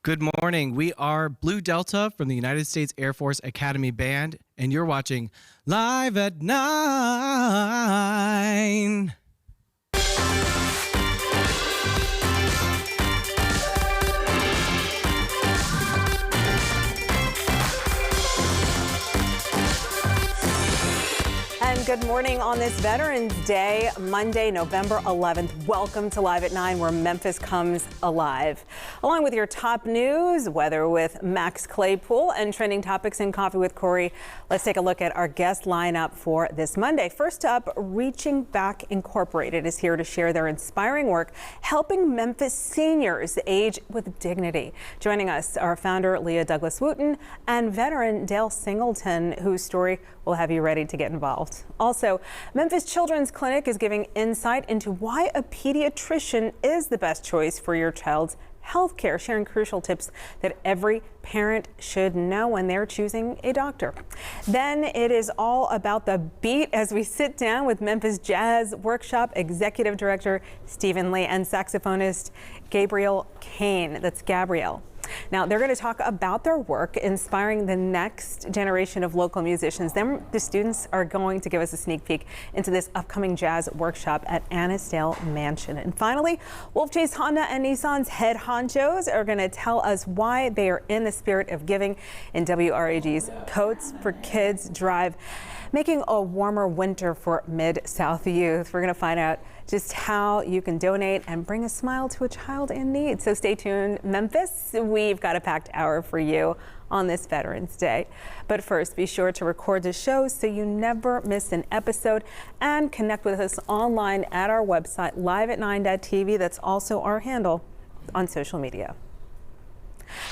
Good morning. We are Blue Delta from the United States Air Force Academy Band, and you're watching Live at 9. And good morning on this Veterans Day, Monday, November 11th. Welcome to Live at 9, where Memphis comes alive. Along with your top news, weather with Max Claypool, and trending topics in Coffee with Corey, let's take a look at our guest lineup for this Monday. First up, Reaching Back Incorporated is here to share their inspiring work helping Memphis seniors age with dignity. Joining us are founder Leah Douglas Wooten and veteran Dale Singleton, whose story will have you ready to get involved. Also, Memphis Children's Clinic is giving insight into why a pediatrician is the best choice for your child's health care, sharing crucial tips that every parent should know when they're choosing a doctor. Then it is all about the beat as we sit down with Memphis Jazz Workshop Executive Director Stephen Lee and saxophonist Gabrielle Kane. That's Gabrielle. Now, they're going to talk about their work inspiring the next generation of local musicians. Then the students are going to give us a sneak peek into this upcoming jazz workshop at Annisdale Mansion. And finally, Wolf Chase Honda and Nissan's head honchos are going to tell us why they are in the spirit of giving in WRAG's Coats for Kids Drive, making a warmer winter for Mid-South youth. We're going to find out just how you can donate and bring a smile to a child in need. So stay tuned, Memphis. We've got a packed hour for you on this Veterans Day. But first, be sure to record the show so you never miss an episode, and connect with us online at our website, liveat9.tv. That's also our handle on social media.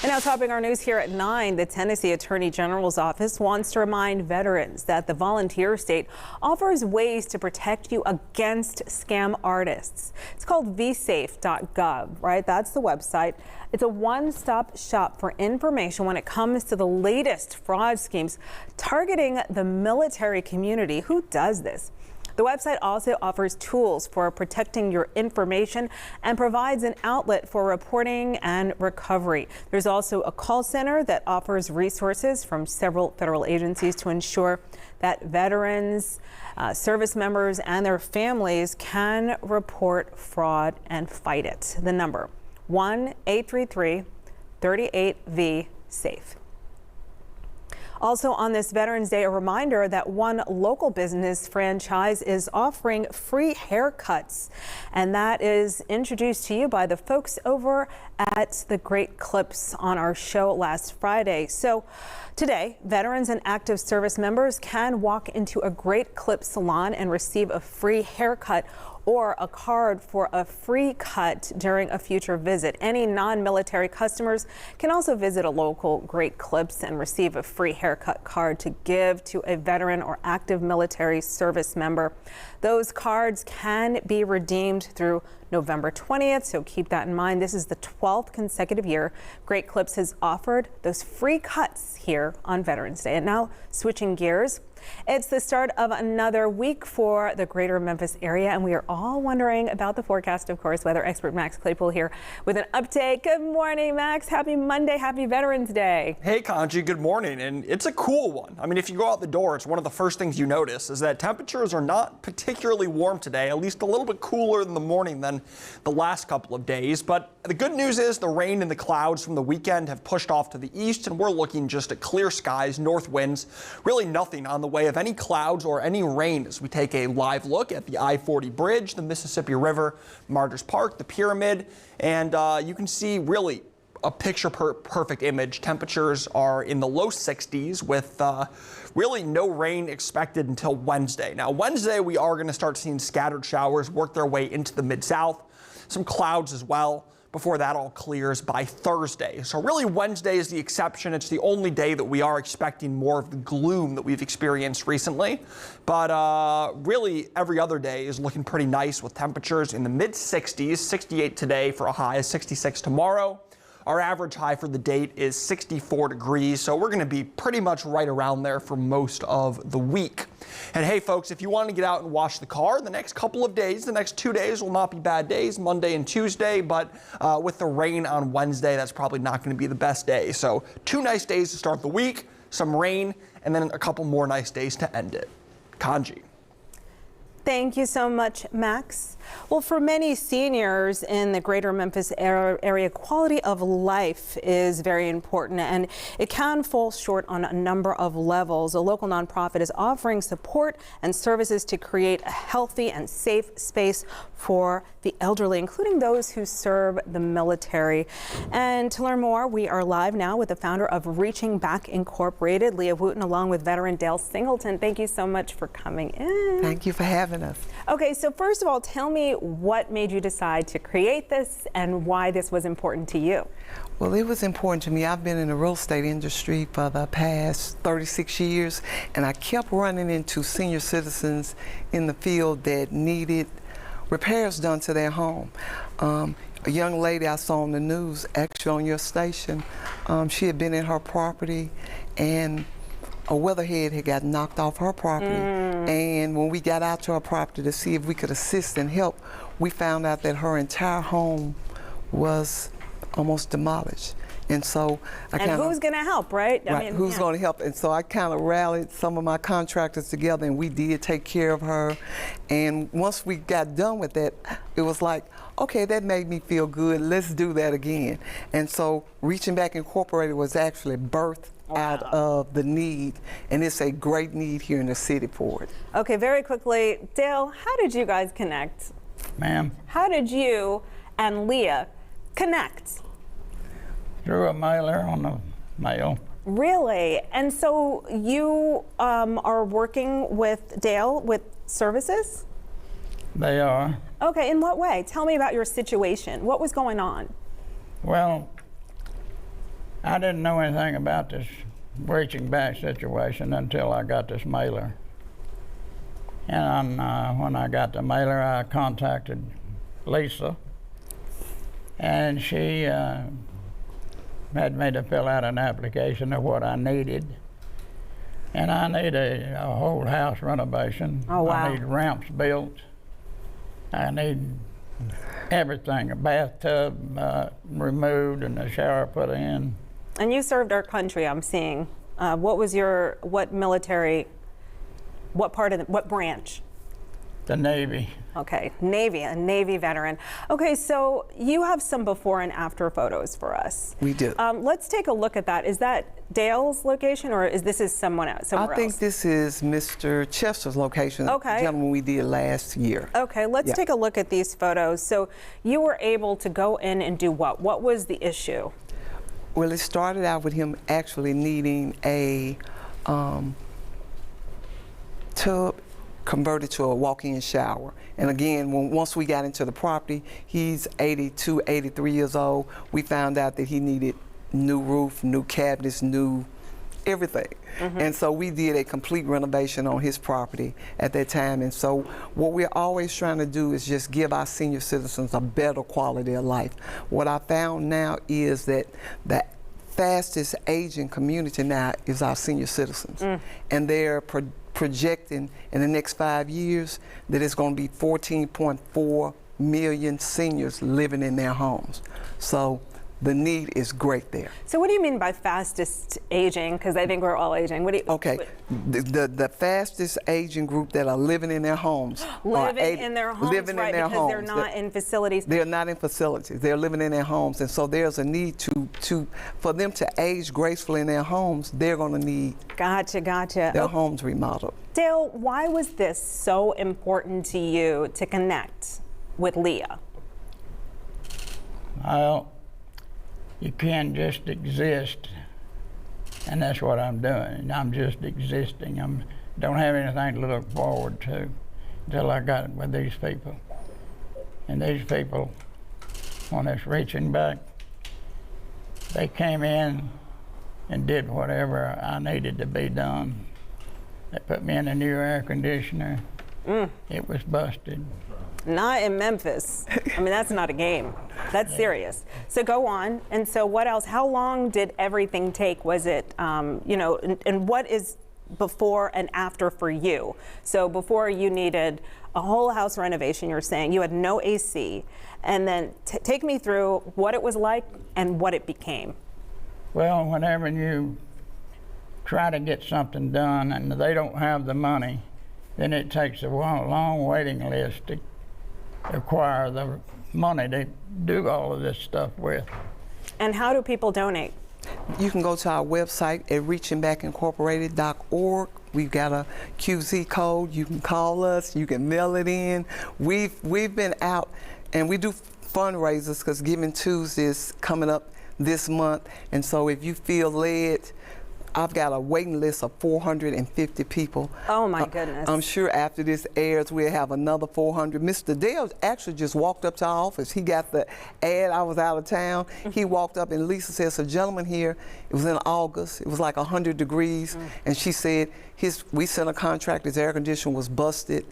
And now, topping our news here at 9, the Tennessee Attorney General's office wants to remind veterans that the volunteer state offers ways to protect you against scam artists. It's called vsafe.gov, right? That's the website. It's a one-stop shop for information when it comes to the latest fraud schemes targeting the military community. Who does this? The website also offers tools for protecting your information and provides an outlet for reporting and recovery. There's also a call center that offers resources from several federal agencies to ensure that veterans, service members, and their families can report fraud and fight it. The number 1-833-38-V-SAFE. Also on this Veterans Day, a reminder that one local business franchise is offering free haircuts, and that is introduced to you by the folks over at the Great Clips on our show last Friday. So today, veterans and active service members can walk into a Great Clips salon and receive a free haircut or a card for a free cut during a future visit. Any non-military customers can also visit a local Great Clips and receive a free haircut card to give to a veteran or active military service member. Those cards can be redeemed through November 20th, so keep that in mind. This is the 12th consecutive year Great Clips has offered those free cuts here on Veterans Day. And now, switching gears, it's the start of another week for the greater Memphis area, and we are all wondering about the forecast. Of course, weather expert Max Claypool here with an update. Good morning, Max. Happy Monday. Happy Veterans Day. Hey, Kanji. Good morning. And it's a cool one. I mean, if you go out the door, it's one of the first things you notice is that temperatures are not particularly warm today, at least a little bit cooler in the morning than the last couple of days. But the good news is the rain and the clouds from the weekend have pushed off to the east, and we're looking just at clear skies, north winds, really nothing on the way of any clouds or any rain as we take a live look at the I-40 bridge, the Mississippi River, Martyrs Park, the Pyramid, and you can see really a picture-perfect image. Temperatures are in the low 60s with really no rain expected until Wednesday. Now, Wednesday, we are going to start seeing scattered showers work their way into the Mid-South, some clouds as well, before that all clears by Thursday. So really Wednesday is the exception. It's the only day that we are expecting more of the gloom that we've experienced recently. But really every other day is looking pretty nice with temperatures in the mid 60s, 68 today for a high of 66 tomorrow. Our average high for the date is 64 degrees, so we're going to be pretty much right around there for most of the week. And hey, folks, if you want to get out and wash the car, the next couple of days, the next 2 days will not be bad days, Monday and Tuesday, but with the rain on Wednesday, that's probably not going to be the best day. So 2 nice days to start the week, some rain, and then a couple more nice days to end it. Kanji. Thank you so much, Max. Well, for many seniors in the greater Memphis area, quality of life is very important, and it can fall short on a number of levels. A local nonprofit is offering support and services to create a healthy and safe space for the elderly, including those who serve the military. And to learn more, we are live now with the founder of Reaching Back Incorporated, Leah Wooten, along with veteran Dale Singleton. Thank you so much for coming in. Thank you for having us. Okay, so first of all, tell me what made you decide to create this and why this was important to you. Well, it was important to me. I've been in the real estate industry for the past 36 years, and I kept running into senior citizens in the field that needed repairs done to their home. A young lady I saw on the news, actually on your station, she had been in her property and a weatherhead had got knocked off her property. And when we got out to her property to see if we could assist and help, we found out that her entire home was almost demolished. And so And who's going to help, right? Right, who's going to help? And so I kind of rallied some of my contractors together, and we did take care of her. And once we got done with that, it was like, okay, that made me feel good. Let's do that again. And so Reaching Back Incorporated was actually birthed out of the need, and it's a great need here in the city for it. Okay, very quickly, Dale, how did you guys connect? Ma'am? How did you and Leah connect? Through a mailer on the mail. Really? And so you are working with Dale with services? They are. Okay, in what way? Tell me about your situation. What was going on? Well, I didn't know anything about this Reaching Back situation until I got this mailer. And when I got the mailer, I contacted Lisa, and she had me to fill out an application of what I needed. And I need a whole house renovation. Oh, wow. I need ramps built. I need everything, a bathtub removed and a shower put in. And you served our country, I'm seeing. What military, what branch? The Navy. Okay, Navy, a Navy veteran. Okay, so you have some before and after photos for us. We do. Let's take a look at that. Is that Dale's location, or is this someone else? I think this is Mr. Chester's location, Okay. the gentleman we did last year. Okay, let's Yeah. take a look at these photos. So you were able to go in and do what? What was the issue? Well, it started out with him actually needing a tub converted to a walk-in shower. And again, once we got into the property, he's 82, 83 years old. We found out that he needed new roof, new cabinets, new everything. And so we did a complete renovation on his property at that time. And so what we're always trying to do is just give our senior citizens a better quality of life. What I found now is that the fastest aging community now is our senior citizens. And they're projecting in the next 5 years that it's going to be 14.4 million seniors living in their homes. So the need is great there. So what do you mean by fastest aging? Because I think we're all aging. What do you? Okay, the fastest aging group that are living in their homes. Living in their homes, living right? in their Because homes. they're not in facilities. They're not in facilities. They're living in their homes, and so there's a need for them to age gracefully in their homes. They're going to need Gotcha. their homes remodeled. Dale, why was this so important to you to connect with Leah? Well, you can't just exist, and that's what I'm doing. I'm just existing. Don't have anything to look forward to until I got with these people. And these people, when it's Reaching Back, they came in and did whatever I needed to be done. They put me in a new air conditioner. It was busted. Not in Memphis. I mean, that's not a game. That's serious. So go on. And so what else? How long did everything take? Was it, and what is before and after for you? So before you needed a whole house renovation, you're saying you had no AC. And then take me through what it was like and what it became. Well, whenever you try to get something done and they don't have the money, then it takes a long waiting list to acquire the money to do all of this stuff with. And how do people donate? You can go to our website at reachingbackincorporated.org. We've got a QZ code. You can call us. You can mail it in. We've been out, and we do fundraisers because Giving Tuesday is coming up this month. And so if you feel led, I've got a waiting list of 450 people. Oh my goodness. I'm sure after this airs, we'll have another 400. Mr. Dale actually just walked up to our office. He got the ad. I was out of town. He walked up and Lisa says, a gentleman here, it was in August, it was like 100 degrees. And she said, we sent a contract, his air conditioner was busted.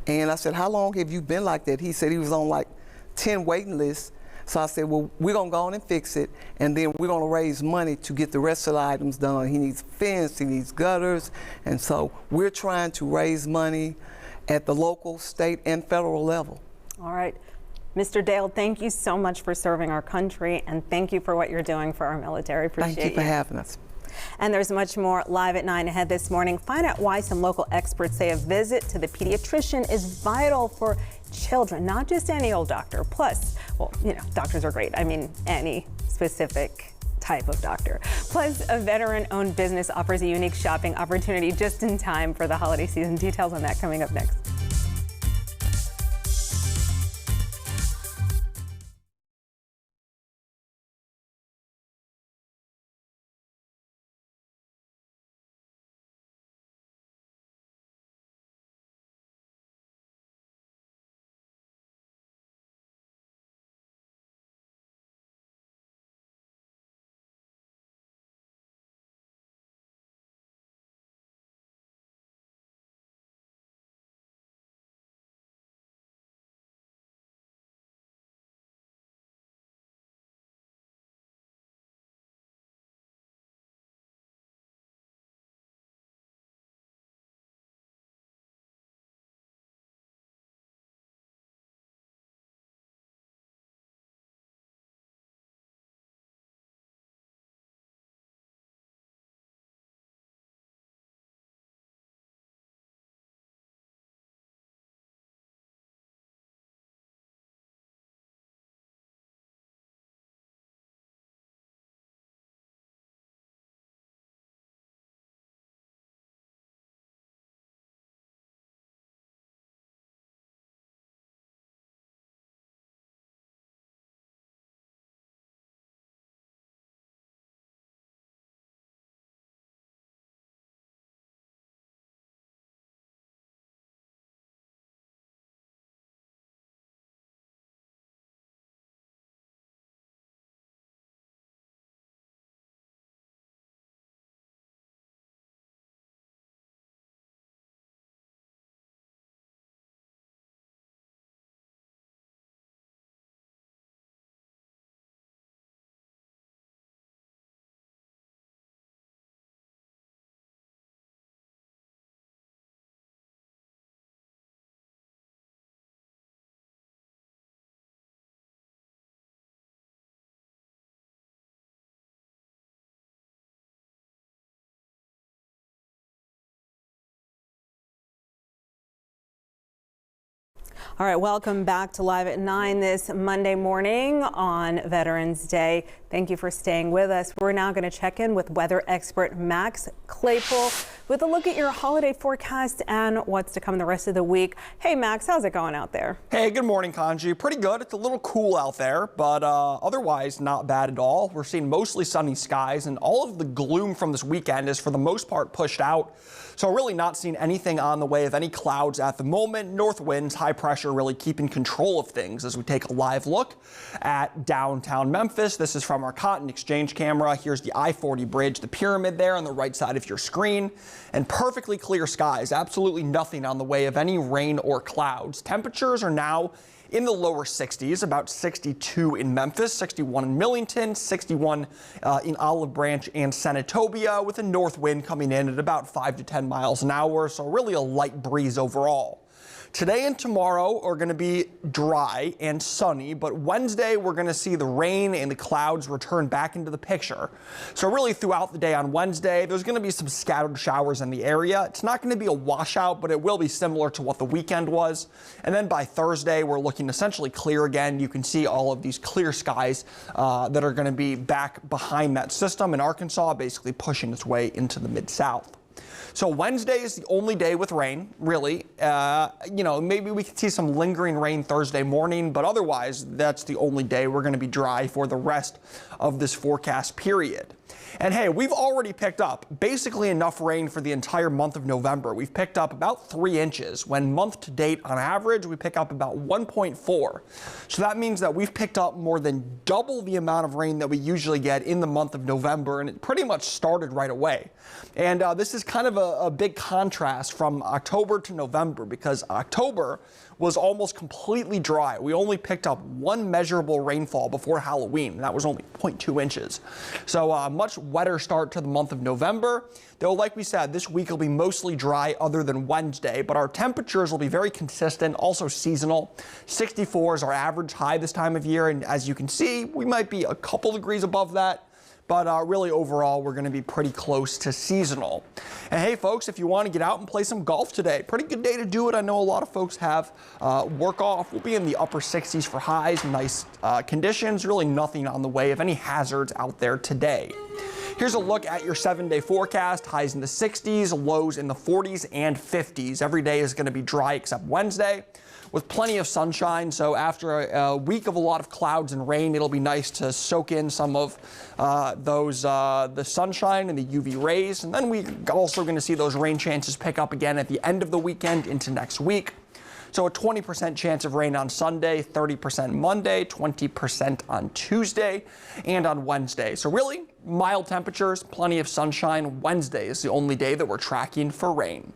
And I said, how long have you been like that? He said he was on like 10 waiting lists. So I said, well, we're going to go on and fix it, and then we're going to raise money to get the rest of the items done. He needs fence, he needs gutters, and so we're trying to raise money at the local, state, and federal level. All right. Mr. Dale, thank you so much for serving our country, and thank you for what you're doing for our military. Appreciate Thank you for having us. And there's much more live at 9 ahead this morning. Find out why some local experts say a visit to the pediatrician is vital for children, not just any old doctor. Plus, well, doctors are great. I mean, any specific type of doctor. Plus, a veteran-owned business offers a unique shopping opportunity just in time for the holiday season. Details on that coming up next. All right, welcome back to Live at 9 this Monday morning on Veterans Day. Thank you for staying with us. We're now going to check in with weather expert Max Claypool with a look at your holiday forecast and what's to come the rest of the week. Hey, Max, how's it going out there? Hey, good morning, Kanji. Pretty good. It's a little cool out there, but otherwise not bad at all. We're seeing mostly sunny skies, and all of the gloom from this weekend is for the most part pushed out. So really not seeing anything on the way of any clouds at the moment. North winds, high pressure really keeping control of things as we take a live look at downtown Memphis. This is from our Cotton Exchange camera. Here's the I-40 bridge, the pyramid there on the right side of your screen, and perfectly clear skies. Absolutely nothing on the way of any rain or clouds. Temperatures are now in the lower 60s, about 62 in Memphis, 61 in Millington, 61 in Olive Branch and Senatobia, with a north wind coming in at about 5 to 10 miles an hour, so really a light breeze overall. Today and tomorrow are going to be dry and sunny, but Wednesday we're going to see the rain and the clouds return back into the picture. So really throughout the day on Wednesday, there's going to be some scattered showers in the area. It's not going to be a washout, but it will be similar to what the weekend was. And then by Thursday, we're looking essentially clear again. You can see all of these clear skies that are going to be back behind that system in Arkansas, basically pushing its way into the mid-south. So Wednesday is the only day with rain, really. Maybe we could see some lingering rain Thursday morning, but otherwise, that's the only day we're going to be dry for the rest of this forecast period. And hey, we've already picked up basically enough rain for the entire month of November. We've picked up about 3 inches, when month to date on average, we pick up about 1.4. So that means that we've picked up more than double the amount of rain that we usually get in the month of November, and it pretty much started right away. And this is kind of a big contrast from October to November, because October was almost completely dry. We only picked up 1 measurable rainfall before Halloween, and that was only 0.2 inches. So much wetter start to the month of November. Though, like we said, this week will be mostly dry other than Wednesday, but our temperatures will be very consistent, also seasonal. 64 is our average high this time of year, and as you can see, we might be a couple degrees above that. But really overall, we're going to be pretty close to seasonal. And hey, folks, if you want to get out and play some golf today, pretty good day to do it. I know a lot of folks have work off. We'll be in the upper 60s for highs, nice conditions, really nothing on the way of any hazards out there today. Here's a look at your 7-day forecast. Highs in the 60s, lows in the 40s and 50s. Every day is going to be dry except Wednesday, with plenty of sunshine. So after a week of a lot of clouds and rain, it'll be nice to soak in some of the sunshine and the UV rays. And then we're also going to see those rain chances pick up again at the end of the weekend into next week. So a 20% chance of rain on Sunday, 30% Monday, 20% on Tuesday, and on Wednesday. So really mild temperatures, plenty of sunshine. Wednesday is the only day that we're tracking for rain.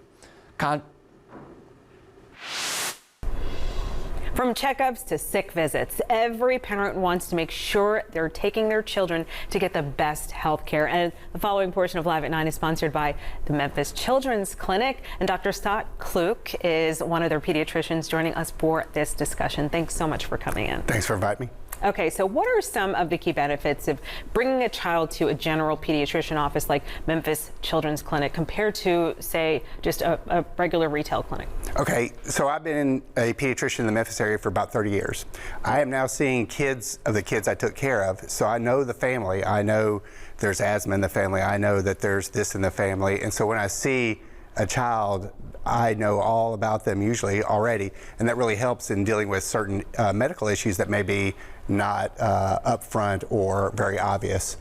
From checkups to sick visits, every parent wants to make sure they're taking their children to get the best health care. And the following portion of Live at 9 is sponsored by the Memphis Children's Clinic. And Dr. Scott Kluk is one of their pediatricians joining us for this discussion. Thanks so much for coming in. Thanks for inviting me. Okay, so what are some of the key benefits of bringing a child to a general pediatrician office like Memphis Children's Clinic compared to, say, just a regular retail clinic? Okay, so I've been a pediatrician in the Memphis area for about 30 years. I am now seeing kids of the kids I took care of, so I know the family. I know there's asthma in the family. I know that there's this in the family. And so when I see a child, I know all about them usually already, and that really helps in dealing with certain medical issues that may be not upfront or very obvious.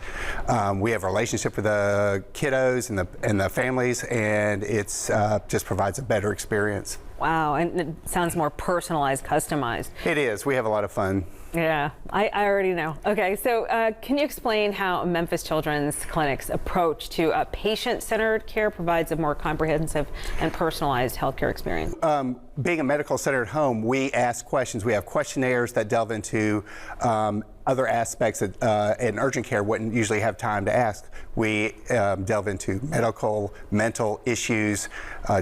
We have a relationship with the kiddos and the families, and it's just provides a better experience. Wow, and it sounds more personalized, customized. It is. We have a lot of fun. Yeah, I already know. Okay, so can you explain how Memphis Children's Clinic's approach to patient-centered care provides a more comprehensive and personalized healthcare experience? Being a medical-centered home, we ask questions. We have questionnaires that delve into other aspects that in urgent care wouldn't usually have time to ask. We delve into medical, mental issues,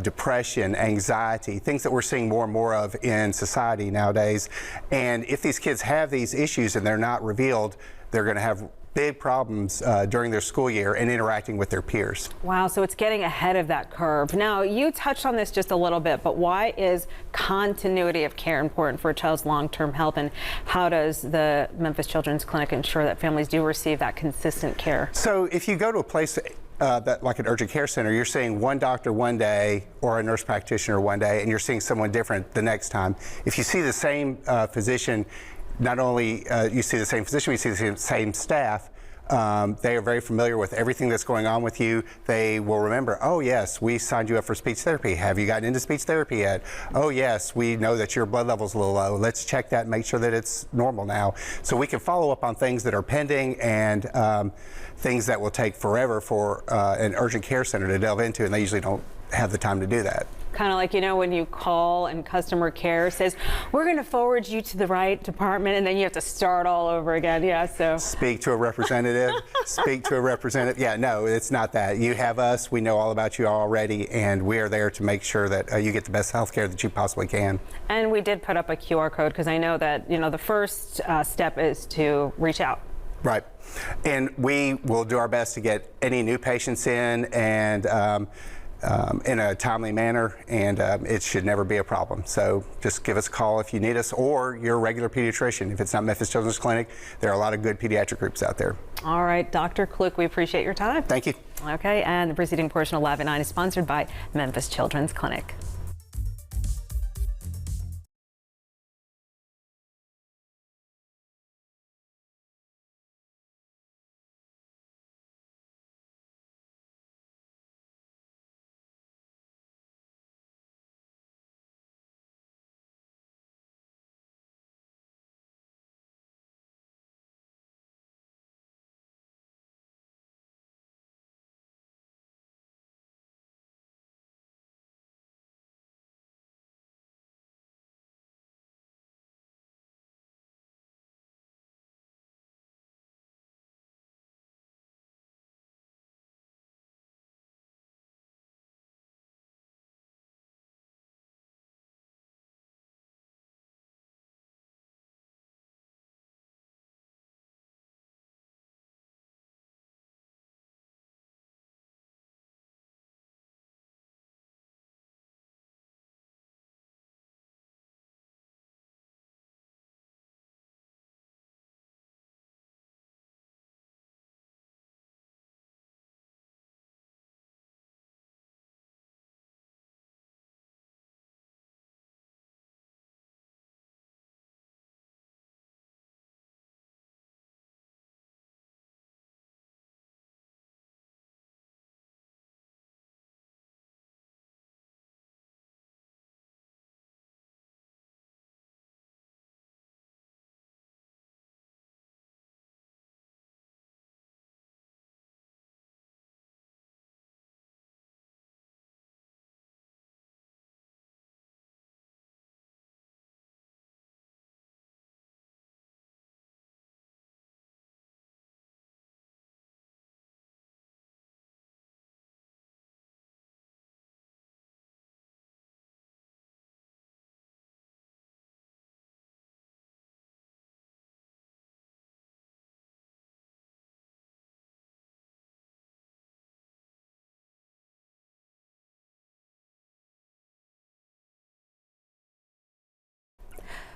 depression, anxiety, things that we're seeing more and more of in society nowadays. And if these kids have these issues and they're not revealed, they're going to have big problems during their school year and interacting with their peers. Wow, so it's getting ahead of that curve. Now, you touched on this just a little bit, but why is continuity of care important for a child's long-term health, and how does the Memphis Children's Clinic ensure that families do receive that consistent care? So if you go to a place that like an urgent care center, you're seeing one doctor one day or a nurse practitioner one day, and you're seeing someone different the next time. If you see the same physician, not only you see the same physician, you see the same staff. They are very familiar with everything that's going on with you. They will remember, oh yes, we signed you up for speech therapy. Have you gotten into speech therapy yet? Oh yes, we know that your blood level's a little low. Let's check that and make sure that it's normal now. So we can follow up on things that are pending and things that will take forever for an urgent care center to delve into, and they usually don't have the time to do that. Kind of like, when you call and customer care says, we're going to forward you to the right department, and then you have to start all over again. Yeah, so. Speak to a representative. Speak to a representative. Yeah, no, it's not that. You have us. We know all about you already, and we are there to make sure that you get the best health care that you possibly can. And we did put up a QR code because I know that, the first step is to reach out. Right. And we will do our best to get any new patients in and in a timely manner, and it should never be a problem. So just give us a call if you need us, or your regular pediatrician. If it's not Memphis Children's Clinic, there are a lot of good pediatric groups out there. All right, Dr. Kluk, we appreciate your time. Thank you. Okay, and the preceding portion of Live at 9 is sponsored by Memphis Children's Clinic.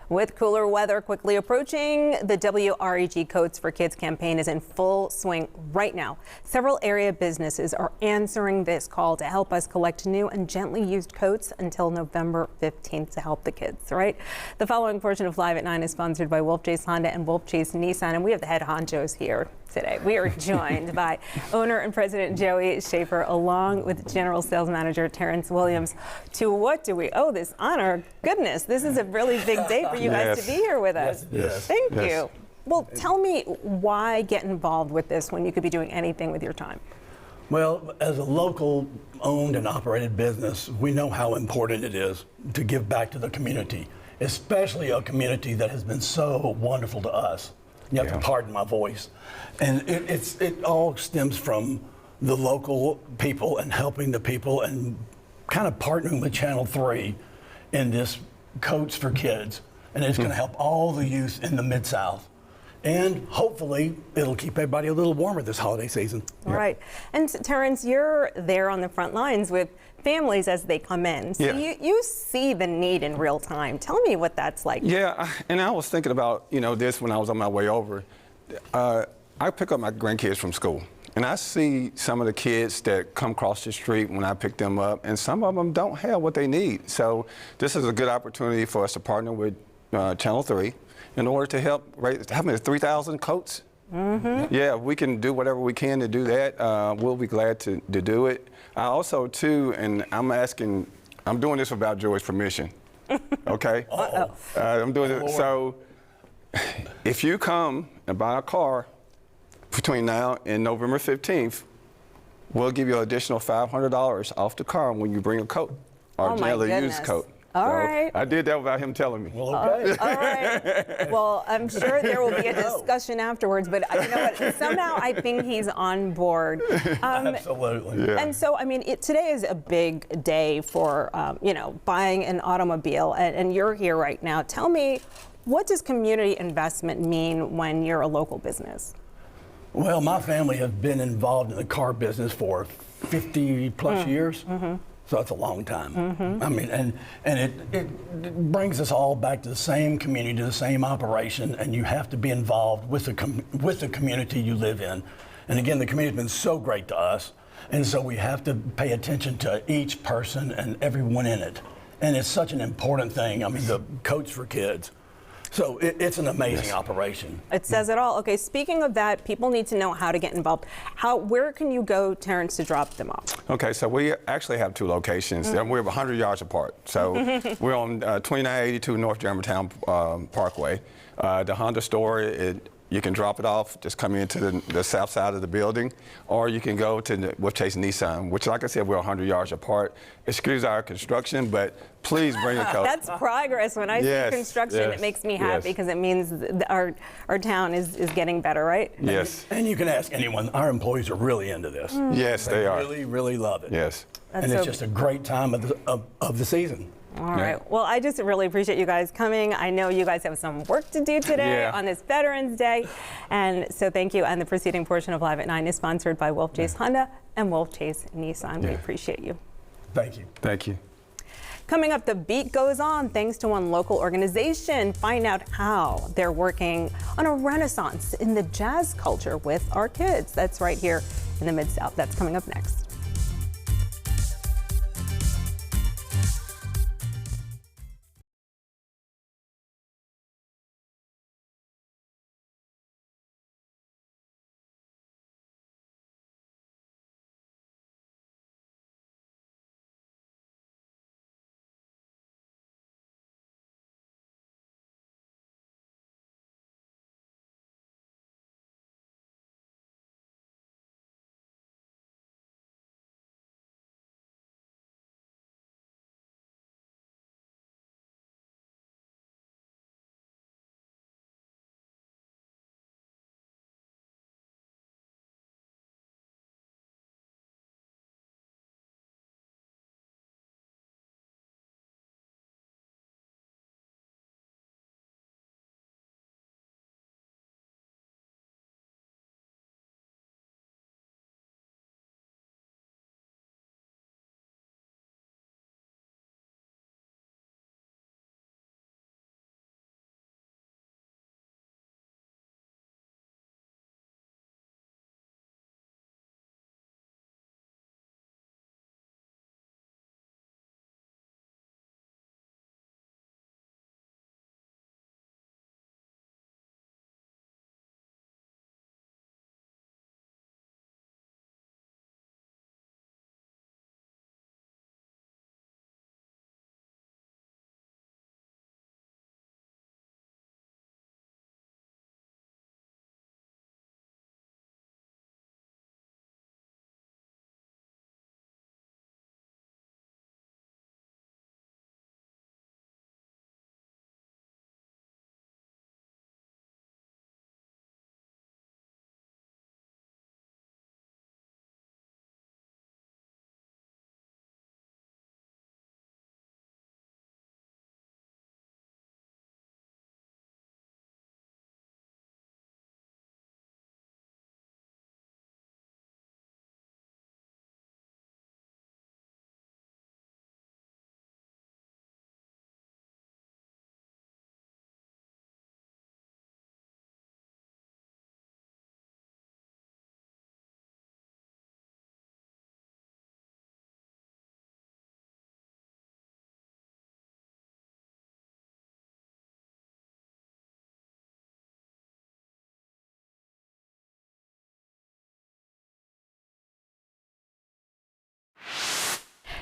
With cooler weather quickly approaching, the WREG Coats for Kids campaign is in full swing right now. Several area businesses are answering this call to help us collect new and gently used coats until November 15th to help the kids, right? The following portion of Live at 9 is sponsored by Wolf Chase Honda and Wolf Chase Nissan, and we have the head honchos here today. We are joined by owner and president Joey Schaefer, along with general sales manager Terrence Williams. To what do we owe this honor? Goodness, this is a really big day for you guys to be here with us. Yes. Thank you. Well, tell me, why get involved with this when you could be doing anything with your time? Well, as a local owned and operated business, we know how important it is to give back to the community, especially a community that has been so wonderful to us. You have to pardon my voice. And it all stems from the local people and helping the people and kind of partnering with Channel 3 in this Coats for Kids. And it's going to help all the youth in the Mid-South. And hopefully it'll keep everybody a little warmer this holiday season. All right. And Terrence, you're there on the front lines with families as they come in. So you see the need in real time. Tell me what that's like. Yeah, and I was thinking about, this when I was on my way over. I pick up my grandkids from school, and I see some of the kids that come across the street when I pick them up, and some of them don't have what they need. So this is a good opportunity for us to partner with Channel 3 in order to help raise, how many, 3,000 coats? Mm-hmm. Yeah, we can do whatever we can to do that. We'll be glad to do it. I also, too, and I'm doing this without Joey's permission, okay? I'm doing it. So if you come and buy a car between now and November 15th, we'll give you an additional $500 off the car when you bring a coat. our Oh, my jailer used goodness. coat. All So right. I did that without him telling me. Well, okay. All right. Well, I'm sure there will be a discussion afterwards, but you know what? Somehow I think he's on board. Absolutely. Yeah. And so, I mean, today is a big day for, buying an automobile, and you're here right now. Tell me, what does community investment mean when you're a local business? Well, my family has been involved in the car business for 50 plus years. So it's a long time. I mean, and it brings us all back to the same community, to the same operation, and you have to be involved with the community you live in. And again, the community's been so great to us, and so we have to pay attention to each person and everyone in it. And it's such an important thing. I mean, the Coats for Kids. So it's an amazing operation. It says it all. Okay, speaking of that, people need to know how to get involved. Where can you go, Terrence, to drop them off? Okay, so we actually have 2 locations. We're 100 yards apart. So we're on 2982 North Germantown Parkway. The Honda store, you can drop it off, just come into the south side of the building, or you can go to Wolf Chase Nissan, which, like I said, we're 100 yards apart. Excuse our construction, but please bring a coat. That's progress. When I see construction, it makes me happy because it means our town is getting better, right? Yes. And you can ask anyone. Our employees are really into this. Yes, they are. Really, really love it. Yes. And it's just a great time of the season. All right. Well, I just really appreciate you guys coming. I know you guys have some work to do today on this Veterans Day. And so thank you. And the preceding portion of Live at 9 is sponsored by Wolf Chase Honda and Wolf Chase Nissan. We appreciate you. Thank you. Thank you. Coming up, the beat goes on thanks to one local organization. Find out how they're working on a renaissance in the jazz culture with our kids. That's right here in the Mid-South. That's coming up next.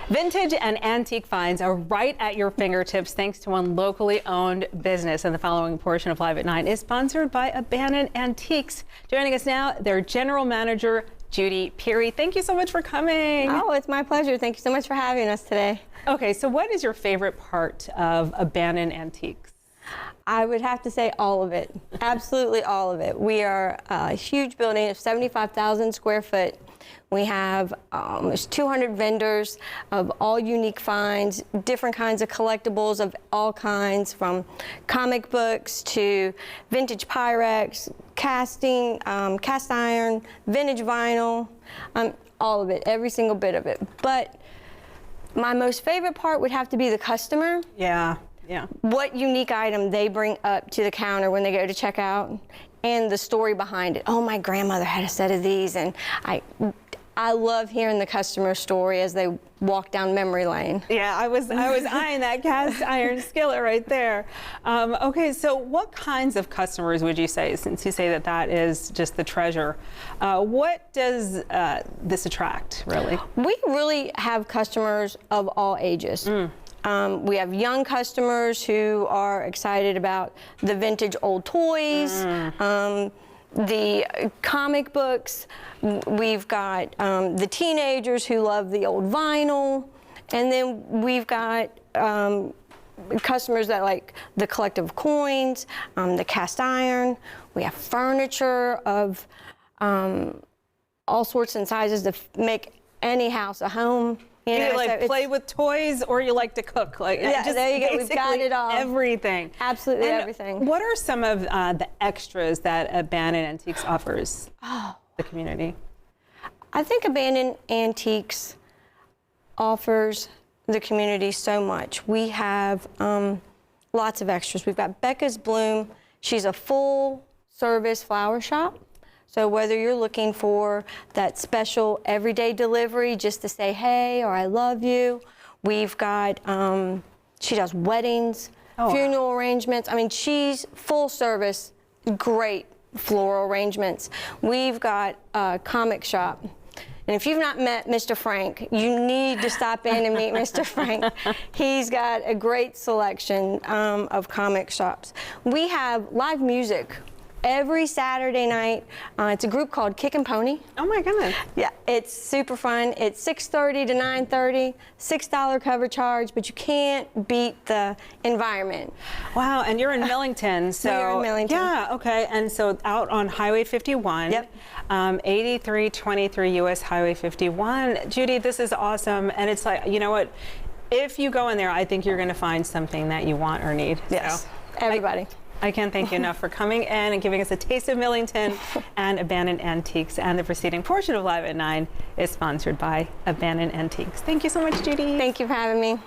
Vintage and antique finds are right at your fingertips thanks to one locally owned business. And the following portion of Live at 9 is sponsored by Abandoned Antiques. Joining us now, their general manager, Judy Peary. Thank you so much for coming. Oh, it's my pleasure. Thank you so much for having us today. Okay, so what is your favorite part of Abandoned Antiques? I would have to say all of it. Absolutely all of it. We are a huge building of 75,000 square foot. We have almost 200 vendors of all unique finds, different kinds of collectibles of all kinds, from comic books to vintage Pyrex, casting, cast iron, vintage vinyl, all of it, every single bit of it. But my most favorite part would have to be the customer. Yeah. Yeah. What unique item they bring up to the counter when they go to check out, and the story behind it. Oh, my grandmother had a set of these, and I love hearing the customer story as they walk down memory lane. Yeah, I was eyeing that cast iron skillet right there. Okay, so what kinds of customers would you say, since you say that that is just the treasure, what does this attract, really? We really have customers of all ages. We have young customers who are excited about the vintage old toys, the comic books. We've got the teenagers who love the old vinyl. And then we've got customers that like the collective coins, the cast iron. We have furniture of all sorts and sizes to make any house a home. You like play with toys, or you like to cook? Like, yeah, just there you go. We've got it all. Everything. Absolutely and everything. What are some of the extras that Abandoned Antiques offers the community? I think Abandoned Antiques offers the community so much. We have lots of extras. We've got Becca's Bloom. She's a full-service flower shop. So whether you're looking for that special everyday delivery just to say hey or I love you, we've got, she does weddings, funeral arrangements. I mean, she's full service, great floral arrangements. We've got a comic shop. And if you've not met Mr. Frank, you need to stop in and meet Mr. Frank. He's got a great selection of comic shops. We have live music every Saturday night. It's a group called Kick and Pony. Oh my goodness. Yeah, it's super fun. It's 6:30 to 9:30, $6 cover charge, but you can't beat the environment. Wow, and you're in Millington. So We're in Millington. Yeah, okay, and so out on Highway 51. Yep. 8323 US Highway 51. Judy, this is awesome, and it's like, you know what? If you go in there, I think you're going to find something that you want or need. Yes, So, everybody. I can't thank you enough for coming in and giving us a taste of Millington and Abandoned Antiques. And the preceding portion of Live at 9 is sponsored by Abandoned Antiques. Thank you so much, Judy. Thank you for having me.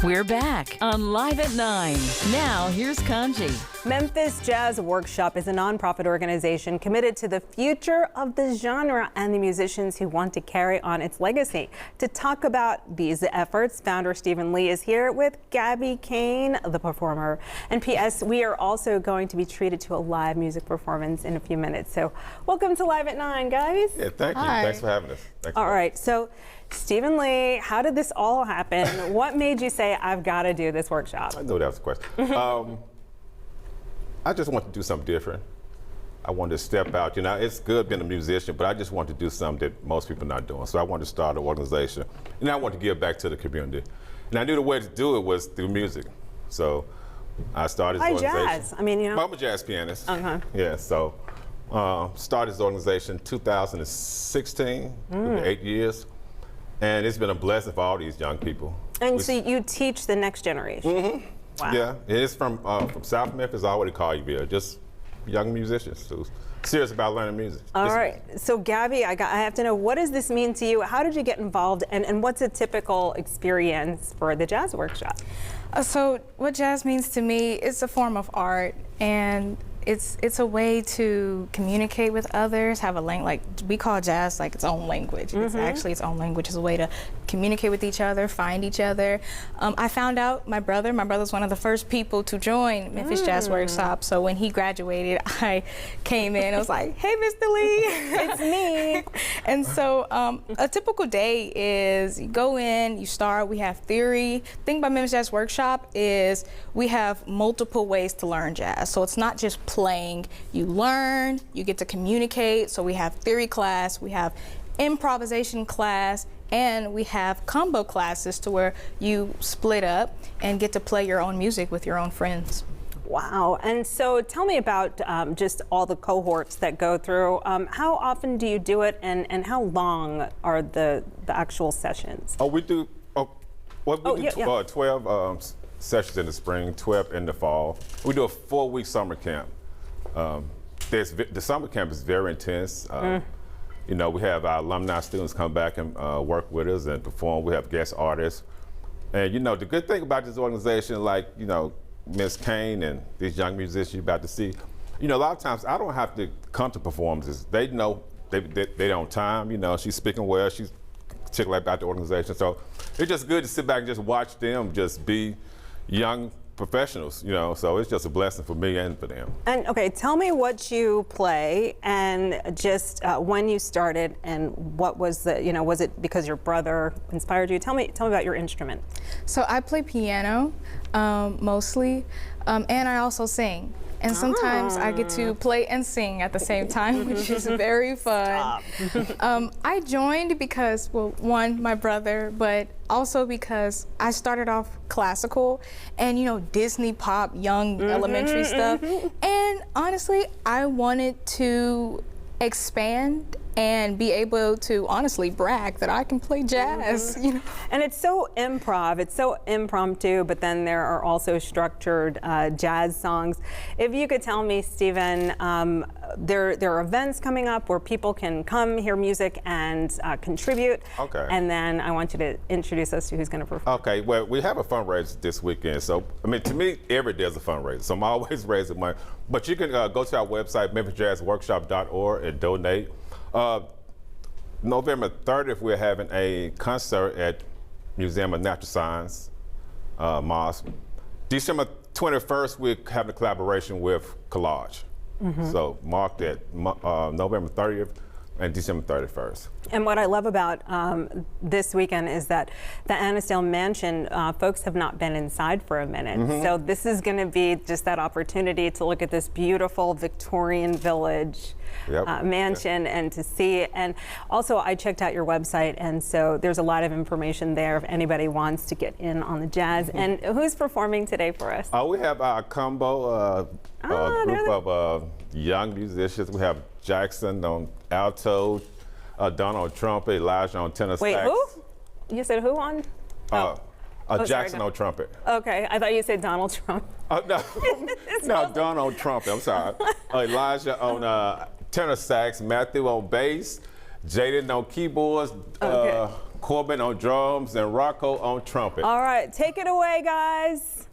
We're back on Live at 9. Now, here's Kanji. Memphis Jazz Workshop is a nonprofit organization committed to the future of the genre and the musicians who want to carry on its legacy. To talk about these efforts, founder Stephen Lee is here with Gabby Kane, the performer. And P.S., we are also going to be treated to a live music performance in a few minutes. So welcome to Live at 9, guys. Yeah, thank you. Hi. Thanks for having us. All right, so Stephen Lee, how did this all happen? What made you say, I've got to do this workshop? I know that was the question. I just want to do something different. I wanted to step out. You know, it's good being a musician, but I just want to do something that most people are not doing. So I wanted to start an organization, and I want to give back to the community. And I knew the way to do it was through music. So I started this organization. Jazz. I mean, you know. I'm a jazz pianist. Uh-huh. Yeah, so started this organization 2016, 8 years. And it's been a blessing for all these young people. And so you teach the next generation. Mm-hmm. Wow. Yeah, it's from South Memphis all the way to Collierville, just young musicians who's serious about learning music. All right, so Gabby, I have to know, what does this mean to you? How did you get involved, and what's a typical experience for the Jazz Workshop? So what jazz means to me is a form of art, and it's a way to communicate with others, have a language, like we call jazz like its own language. It's actually its own language. It's a way to communicate with each other, find each other. I found out my brother's one of the first people to join Memphis Jazz Workshop. So when he graduated, I came in, I was like, hey, Mr. Lee. It's me. And so a typical day is you go in, you start, we have theory. The thing about Memphis Jazz Workshop is we have multiple ways to learn jazz. So it's not just playing, you learn, you get to communicate. So we have theory class, we have improvisation class, and we have combo classes to where you split up and get to play your own music with your own friends. Wow, and so tell me about just all the cohorts that go through. How often do you do it, and how long are the actual sessions? Oh, we do, 12 sessions in the spring, 12 in the fall. We do a 4-week summer camp. The summer camp is very intense. You know, we have our alumni students come back and work with us and perform. We have guest artists. And, you know, the good thing about this organization, like, you know, Ms. Kane and these young musicians you're about to see, you know, a lot of times I don't have to come to performances. They know they on time. You know, she's speaking well. She's particular about the organization. So it's just good to sit back and just watch them just be young professionals, you know, so it's just a blessing for me and for them. And okay, tell me what you play and just when you started and what was the, you know, was it because your brother inspired you? Tell me about your instrument. So I play piano mostly, and I also sing. And sometimes I get to play and sing at the same time, which is very fun. I joined because, well, one, my brother, but also because I started off classical and, you know, Disney pop, young elementary stuff. And honestly, I wanted to expand and be able to honestly brag that I can play jazz. You know? And it's so improv, it's so impromptu, but then there are also structured jazz songs. If you could tell me, Stephen, there are events coming up where people can come hear music and contribute. Okay. And then I want you to introduce us to who's going to perform. Okay, well, we have a fundraiser this weekend. So, I mean, to me, every day is a fundraiser. So I'm always raising money. But you can go to our website, memphisjazzworkshop.org, and donate. November 30th, we're having a concert at Museum of Natural Science, Moss. December 21st, we're having a collaboration with Collage. So mark that November 30th and December 31st. And what I love about this weekend is that the Annisdale Mansion, folks have not been inside for a minute. So this is going to be just that opportunity to look at this beautiful Victorian village mansion and to see. And also, I checked out your website, and so there's a lot of information there if anybody wants to get in on the jazz. And who's performing today for us? We have our combo group of young musicians. We have Jackson on alto, Donald trumpet, Elijah on tenor sax. Wait, who? You said who on? Jackson on trumpet. Okay, I thought you said Donald Trump. No, no, Donald trumpet. I'm sorry. Elijah on tenor sax, Matthew on bass, Jaden on keyboards, Corbin on drums, and Rocco on trumpet. All right, take it away, guys.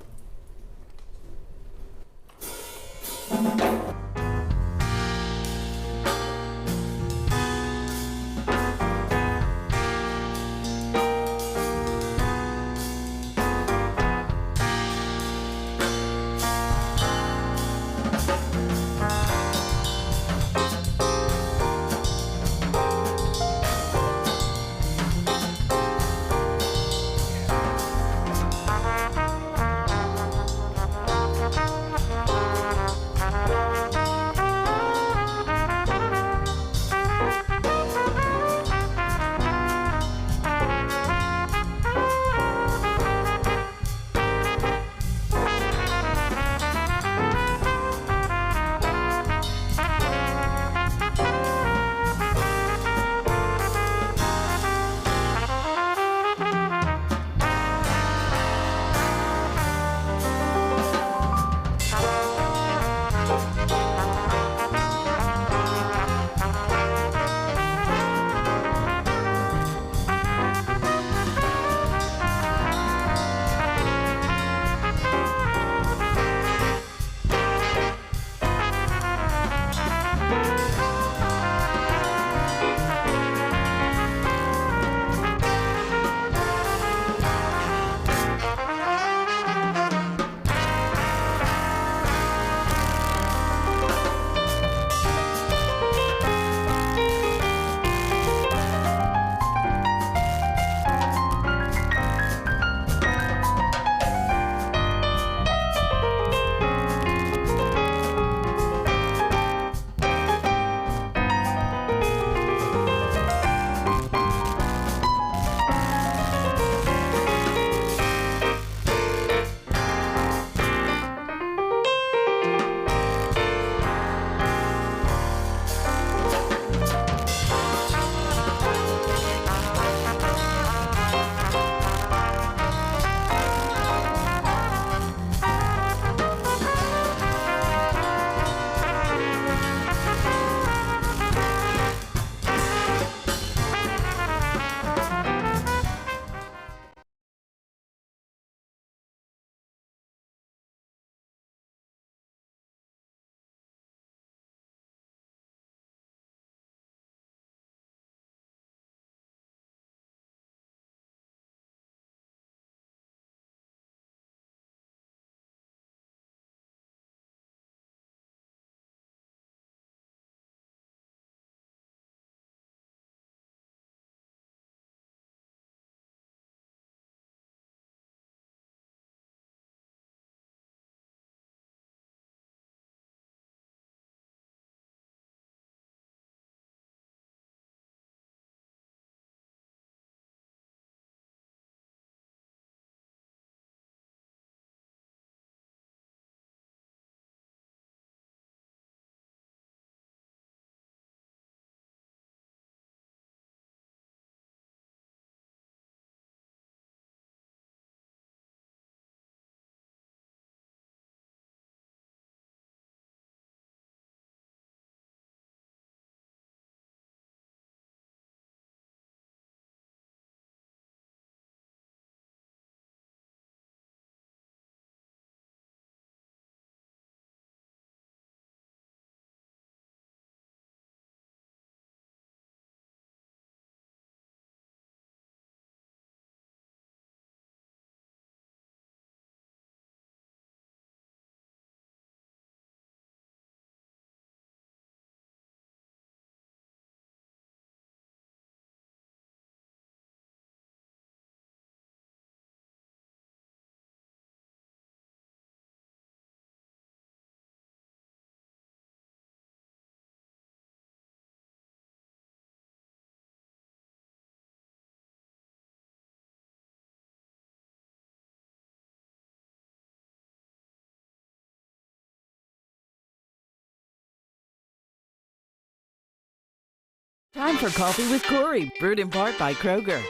Time for Coffee with Corey, brewed in part by Kroger.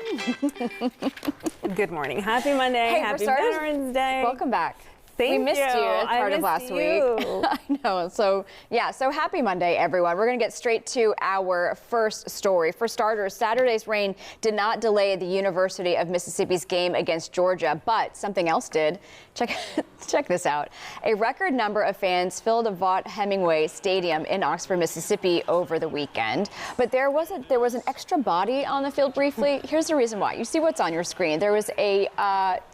Good morning. Happy Monday. Hey, Happy for starters, Veterans Day. Welcome back. Thank we missed you. you as part of last week. know. So, yeah, so happy Monday, everyone. We're going to get straight to our first story. For starters, Saturday's rain did not delay the University of Mississippi's game against Georgia, but something else did. Check this out. A record number of fans filled Vaught Hemingway Stadium in Oxford, Mississippi over the weekend. But there was an extra body on the field briefly. Here's the reason why. You see what's on your screen. There was a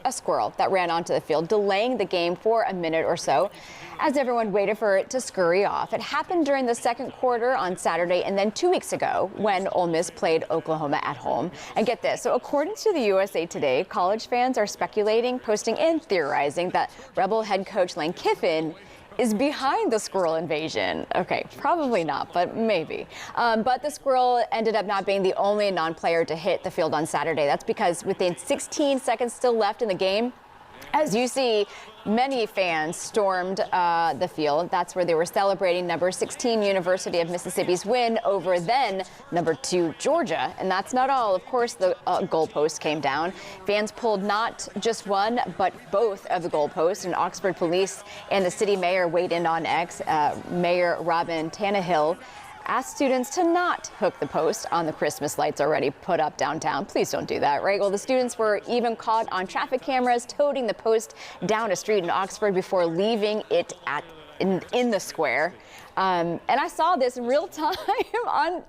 squirrel that ran onto the field, delaying the game for a minute or so as everyone waited for it to scurry off. It happened during the second quarter on Saturday and then 2 weeks ago when Ole Miss played Oklahoma at home. And get this, so according to the USA Today, college fans are speculating, posting and theorizing that Rebel head coach Lane Kiffin is behind the squirrel invasion. Okay, probably not, but maybe. But the squirrel ended up not being the only non-player to hit the field on Saturday. That's because within 16 seconds still left in the game, as you see, many fans stormed the field. That's where they were celebrating number 16 University of Mississippi's win over then number 2 Georgia. And that's not all. Of course, the goalpost came down. Fans pulled not just one, but both of the goalposts. And Oxford police and the city mayor weighed in on X. Mayor Robin Tannehill asked students to not hook the post on the Christmas lights already put up downtown. Please don't do that, right? Well, the students were even caught on traffic cameras toting the post down a street in Oxford before leaving it in the square. And I saw this in real time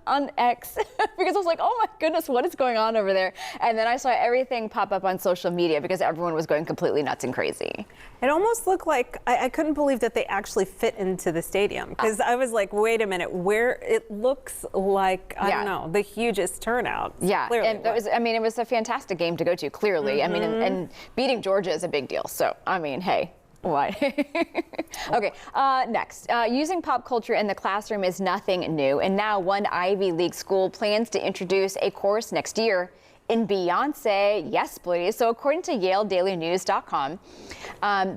on X because I was like, oh my goodness, what is going on over there? And then I saw everything pop up on social media because everyone was going completely nuts and crazy. It almost looked like, I couldn't believe that they actually fit into the stadium because I was like, wait a minute, where it looks like, I don't know, the hugest turnout. Yeah, Clearly and it was a fantastic game to go to, clearly. I mean, and beating Georgia is a big deal. So, I mean, hey. What? Okay, next. Using pop culture in the classroom is nothing new, and now one Ivy League school plans to introduce a course next year in Beyonce. Yes, please. So according to YaleDailyNews.com,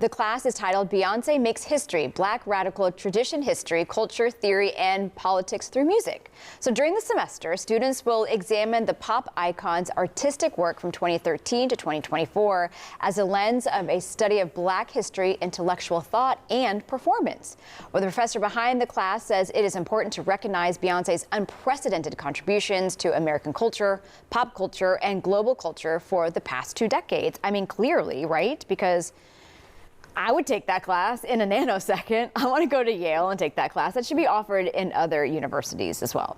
the class is titled Beyonce Makes History, Black Radical Tradition History, Culture, Theory, and Politics Through Music. So during the semester, students will examine the pop icon's artistic work from 2013 to 2024 as a lens of a study of Black history, intellectual thought, and performance. Well, the professor behind the class says it is important to recognize Beyonce's unprecedented contributions to American culture, pop culture, and global culture for the past 2 decades. I mean, clearly, right? Because I would take that class in a nanosecond. I want to go to Yale and take that class. That should be offered in other universities as well.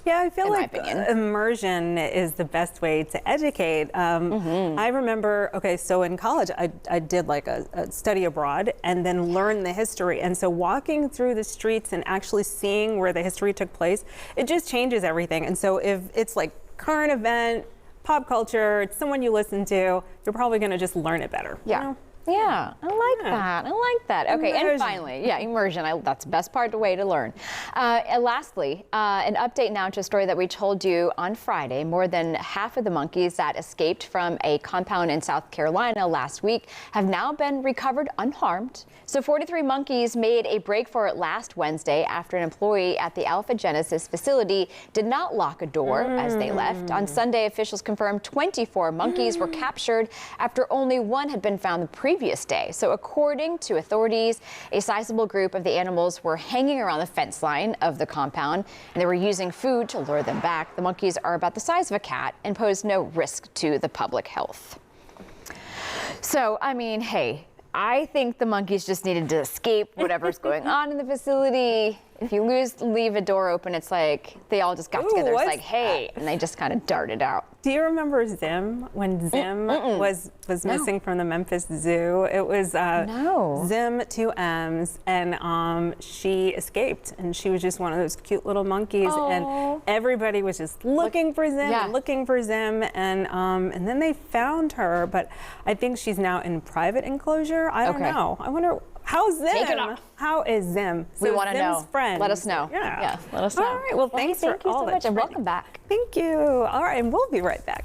Yeah, I feel like immersion is the best way to educate. I remember, so in college, I did like a study abroad and then learned the history. And so walking through the streets and actually seeing where the history took place, it just changes everything. And so if it's like current event, pop culture, it's someone you listen to, you're probably going to just learn it better. Yeah. You know? Yeah, I like that. I like that. Okay, Immersion. and finally, immersion. That's the best part of the way to learn. And lastly, an update now to a story that we told you on Friday. More than half of the monkeys that escaped from a compound in South Carolina last week have now been recovered unharmed. So 43 monkeys made a break for it last Wednesday after an employee at the Alpha Genesis facility did not lock a door as they left. On Sunday, officials confirmed 24 monkeys were captured after only one had been found the previous day. So according to authorities, a sizable group of the animals were hanging around the fence line of the compound, and they were using food to lure them back. The monkeys are about the size of a cat and pose no risk to the public health. So, I mean, hey, I think the monkeys just needed to escape whatever's going on in the facility. If you leave a door open, it's like they all just got together. It's like, hey, and they just kind of darted out. Do you remember Zim, when Zim was missing from the Memphis Zoo? It was Zim, 2 M's, and she escaped, and she was just one of those cute little monkeys, and everybody was just looking for Zim, and looking for Zim, and then they found her, but I think she's now in private enclosure. I don't know. I wonder. How's Zim? Take it off. How is Zim? We want to know. Friends. Let us know. Yeah. Let us know. All right. Well, thanks for all so much, and welcome back. Thank you. All right, and we'll be right back.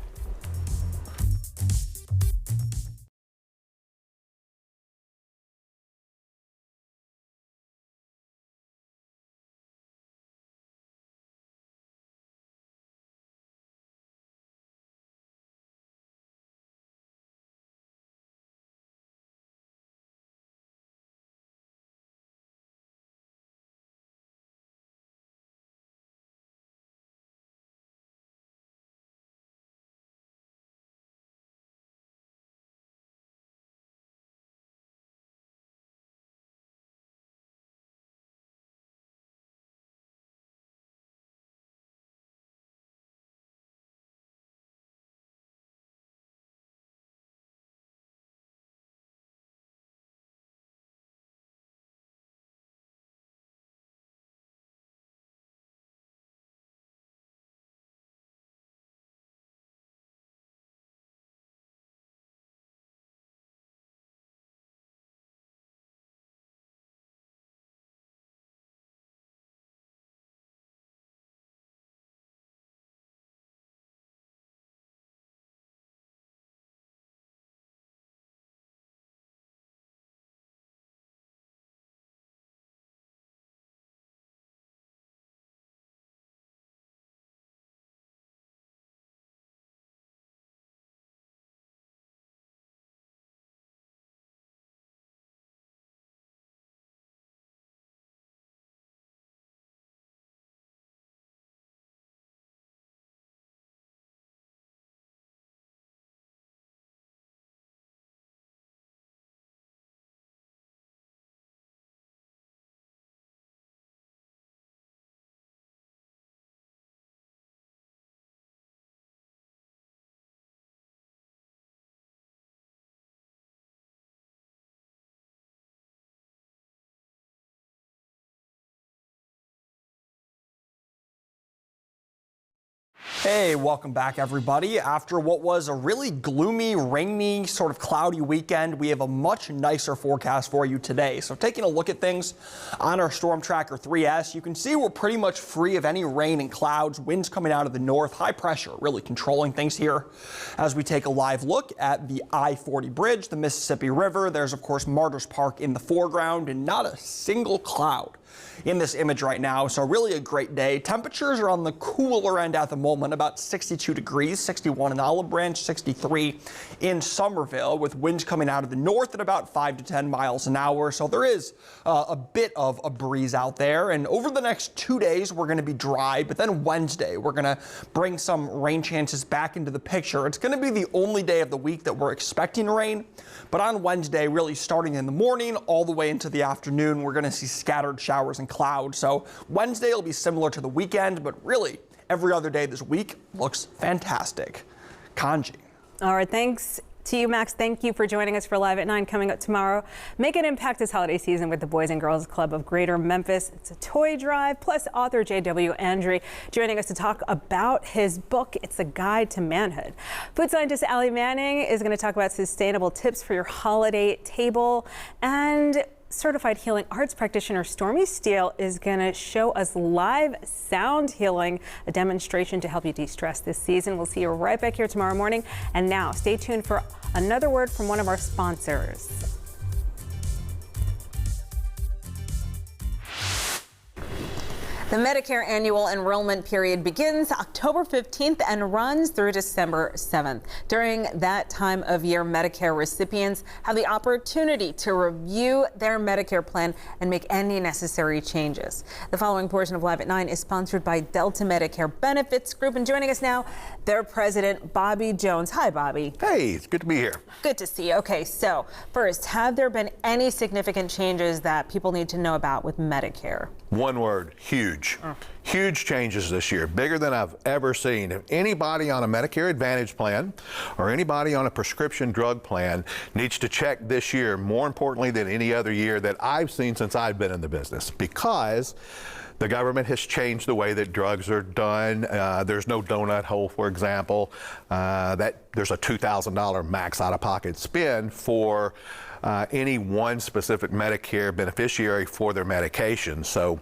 Hey, welcome back, everybody. After what was a really gloomy, rainy, sort of cloudy weekend, we have a much nicer forecast for you today. So taking a look at things on our Storm Tracker 3S, you can see we're pretty much free of any rain and clouds, winds coming out of the north, high pressure really controlling things here. As we take a live look at the I-40 bridge, the Mississippi River, there's of course Martyrs Park in the foreground and not a single cloud in this image right now. So really a great day. Temperatures are on the cooler end at the moment, about 62 degrees, 61 in Olive Branch, 63 in Somerville, with winds coming out of the north at about 5 to 10 miles an hour. So there is a bit of a breeze out there. And over the next 2 days, we're going to be dry. But then Wednesday, we're going to bring some rain chances back into the picture. It's going to be the only day of the week that we're expecting rain. But on Wednesday, really starting in the morning all the way into the afternoon, we're going to see scattered showers and clouds. So Wednesday will be similar to the weekend, but really every other day this week looks fantastic. Kanji. All right, thanks to you, Max. Thank you for joining us for Live at 9. Coming up tomorrow, make an impact this holiday season with the Boys and Girls Club of Greater Memphis. It's a toy drive, plus author J.W. Andre joining us to talk about his book, It's a Guide to Manhood. Food scientist Allie Manning is going to talk about sustainable tips for your holiday table, and certified healing arts practitioner Stormy Steele is going to show us live sound healing, a demonstration to help you de-stress this season. We'll see you right back here tomorrow morning. And now stay tuned for another word from one of our sponsors. The Medicare annual enrollment period begins October 15th and runs through December 7th. During that time of year, Medicare recipients have the opportunity to review their Medicare plan and make any necessary changes. The following portion of Live at 9 is sponsored by Delta Medicare Benefits Group, and joining us now, their president, Bobby Jones. Hi, Bobby. Hey, it's good to be here. Good to see you. Okay, so first, have there been any significant changes that people need to know about with Medicare? One word, huge. Huge changes this year, bigger than I've ever seen. If anybody on a Medicare Advantage plan or anybody on a prescription drug plan needs to check this year, more importantly than any other year that I've seen since I've been in the business, because the government has changed the way that drugs are done. There's no donut hole, for example. There's a $2,000 max out-of-pocket spend for any one specific Medicare beneficiary for their medication. So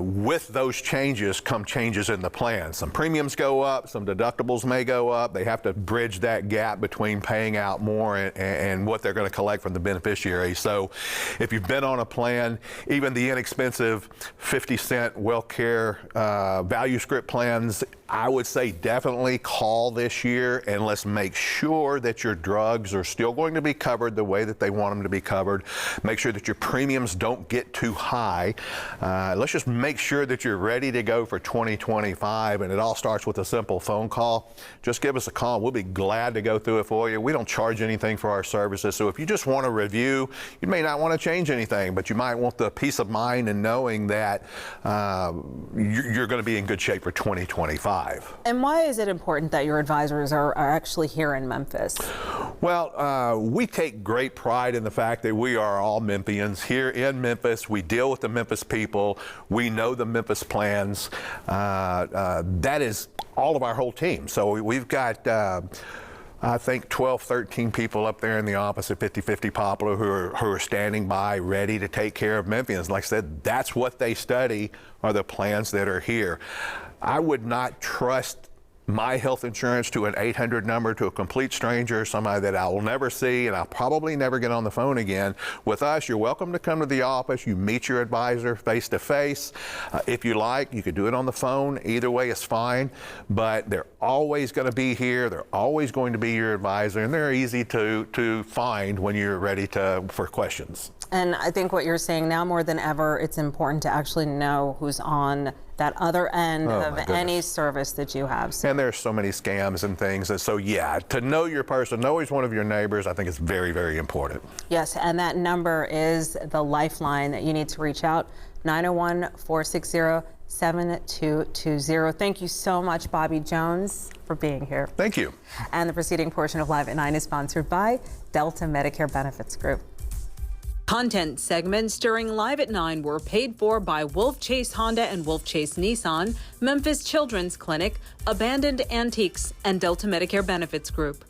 with those changes come changes in the plan. Some premiums go up, some deductibles may go up. They have to bridge that gap between paying out more and what they're going to collect from the beneficiary. So if you've been on a plan, even the inexpensive 50-cent WellCare value script plans, I would say definitely call this year and let's make sure that your drugs are still going to be covered the way that they want them to be covered. Make sure that your premiums don't get too high. Let's just make sure that you're ready to go for 2025, and it all starts with a simple phone call. Just give us a call. We'll be glad to go through it for you. We don't charge anything for our services, so if you just want a review, you may not want to change anything, but you might want the peace of mind and knowing that you're going to be in good shape for 2025. And why is it important that your advisors are actually here in Memphis? Well, we take great pride in the fact that we are all Memphians here in Memphis. We deal with the Memphis people. We know the Memphis plans. That is all of our whole team. So we've got I think 12, 13 people up there in the office at 50/50 Poplar who are standing by ready to take care of Memphians. Like I said, that's what they study, are the plans that are here. I would not trust my health insurance to an 800 number to a complete stranger, somebody that I will never see and I'll probably never get on the phone again. With us, you're welcome to come to the office. You meet your advisor face to face. If you like, you could do it on the phone. Either way is fine, but they're always going to be here. They're always going to be your advisor, and they're easy to find when you're ready for questions. And I think what you're saying now more than ever, it's important to actually know who's on that other end of any service that you have. So. And there's so many scams and things. And so, yeah, to know your person, know he's one of your neighbors, I think is very, very important. Yes, and that number is the lifeline that you need to reach out, 901-460-7220. Thank you so much, Bobby Jones, for being here. Thank you. And the preceding portion of Live at 9 is sponsored by Delta Medicare Benefits Group. Content segments during Live at 9 were paid for by Wolf Chase Honda and Wolf Chase Nissan, Memphis Children's Clinic, Abandoned Antiques, and Delta Medicare Benefits Group.